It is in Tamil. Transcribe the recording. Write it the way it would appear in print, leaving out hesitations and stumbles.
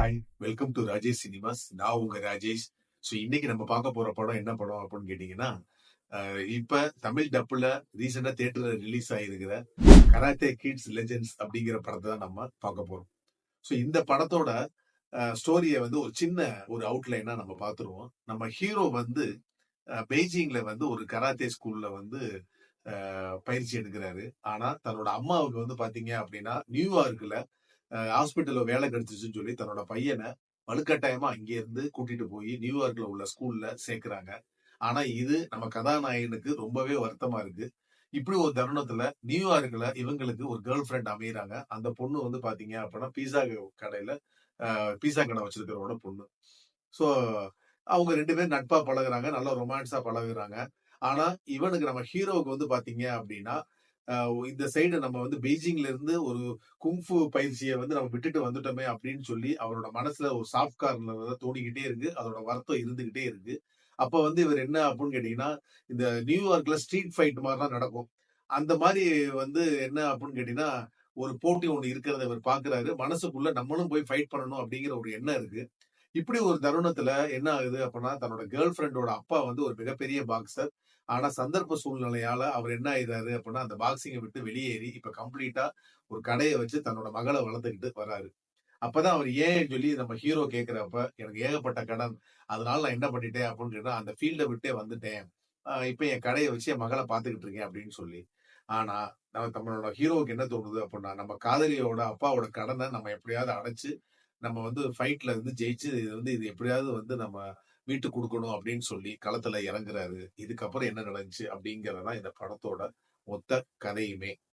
Hi, welcome to Rajesh cinemas. நான் உங்க ராஜேஷ். ஸோ இன்னைக்கு நம்ம பார்க்க போற படம் என்ன படம் அப்படின்னு கேட்டீங்கன்னா, இப்ப தமிழ் டப்புல ரீசெண்டா தியேட்டர்ல ரிலீஸ் ஆயிருக்கிற கராத்தே கிட்ஸ் லெஜெண்ட்ஸ் அப்படிங்கிற படத்தை தான் நம்ம பார்க்க போறோம். ஸோ இந்த படத்தோட ஸ்டோரிய வந்து ஒரு சின்ன ஒரு அவுட்லைனா நம்ம பார்த்துருவோம். நம்ம ஹீரோ வந்து பெய்ஜிங்ல வந்து ஒரு கராத்தே ஸ்கூல்ல வந்து பயிற்சி எடுக்கிறாரு. ஆனா தன்னோட அம்மாவுக்கு வந்து பாத்தீங்க அப்படின்னா நியூயார்க்ல ஹாஸ்பிட்டல்ல வேலை கிடைச்சிச்சுன்னு சொல்லி தன்னோட பையனை வலுக்கட்டாயமா அங்கே இருந்து கூட்டிட்டு போய் நியூயார்க்ல உள்ள ஸ்கூல்ல சேர்க்கிறாங்க. ஆனா இது நம்ம கதாநாயகனுக்கு ரொம்பவே வருத்தமா இருக்கு. இப்படி ஒரு தருணத்துல நியூயார்க்ல இவங்களுக்கு ஒரு கேர்ள் ஃபிரெண்ட் அமையறாங்க. அந்த பொண்ணு வந்து பாத்தீங்க அப்படின்னா கடையில பீஸா கடை வச்சிருக்கிறவரோட பொண்ணு. சோ அவங்க 2 பேரும் நட்பா பழகுறாங்க. நல்லா ரொமான்ஸா பழகுறாங்க. ஆனா இவனுக்கு நம்ம ஹீரோவுக்கு வந்து பாத்தீங்க அப்படின்னா இந்த சைடு நம்ம வந்து பெய்ஜிங்ல இருந்து ஒரு குங்ஃபு பயிற்சியை வந்து நம்ம விட்டுட்டு வந்துட்டோமே அப்படின்னு சொல்லி அவரோட மனசுல ஒரு சாஃப்ட் கார்னர் தோணிக்கிட்டே இருக்கு. அதோட வருத்தம் இருந்துகிட்டே இருக்கு. அப்ப வந்து இவர் என்ன அப்படின்னு கேட்டீங்கன்னா, இந்த நியூயார்க்ல ஸ்ட்ரீட் ஃபைட் மாதிரிலாம் நடக்கும். அந்த மாதிரி வந்து என்ன அப்படின்னு கேட்டீங்கன்னா, ஒரு போட்டி ஒண்ணு இருக்கிறத இவர் பாக்குறாரு. மனசுக்குள்ள நம்மளும் போய் ஃபைட் பண்ணணும் அப்படிங்கிற ஒரு எண்ணம் இருக்கு. இப்படி ஒரு தருணத்துல என்ன ஆகுது அப்படின்னா, தன்னோட கேர்ள் ஃபிரெண்டோட அப்பா வந்து ஒரு மிகப்பெரிய பாக்ஸர். ஆனா சந்தர்ப்ப சூழ்நிலையால அவர் என்ன ஆயிறாரு அப்படின்னா, அந்த பாக்ஸிங்க விட்டு வெளியேறி இப்ப கம்ப்ளீட்டா ஒரு கடைய வச்சு தன்னோட மகள வளர்த்துக்கிட்டு வர்றாரு. அப்பதான் அவர் ஏன்னு சொல்லி நம்ம ஹீரோ கேட்கிறப்ப, எனக்கு ஏகப்பட்ட கடன். அதனால நான் என்ன பண்ணிட்டேன் அப்படின்னு கேட்டா, அந்த ஃபீல்ட விட்டே வந்துட்டேன். இப்ப என் கடைய வச்சு என் மகள பார்த்துக்கிட்டு இருக்கேன் அப்படின்னு சொல்லி. ஆனா, நம்மளோட ஹீரோவுக்கு என்ன தோணுது அப்படின்னா, நம்ம காதலியோட அப்பாவோட கடன நம்ம எப்படியாவது அடைச்சு, நம்ம வந்து ஃபைட்ல வந்து ஜெயிச்சு இது எப்படியாவது வந்து நம்ம மீட்டு குடுக்கணும் அப்படின்னு சொல்லி களத்துல இறங்குறாரு. இதுக்கப்புறம் என்ன நடந்துச்சு அப்படிங்கிறது தான் இந்த படத்தோட மொத்த கதையுமே.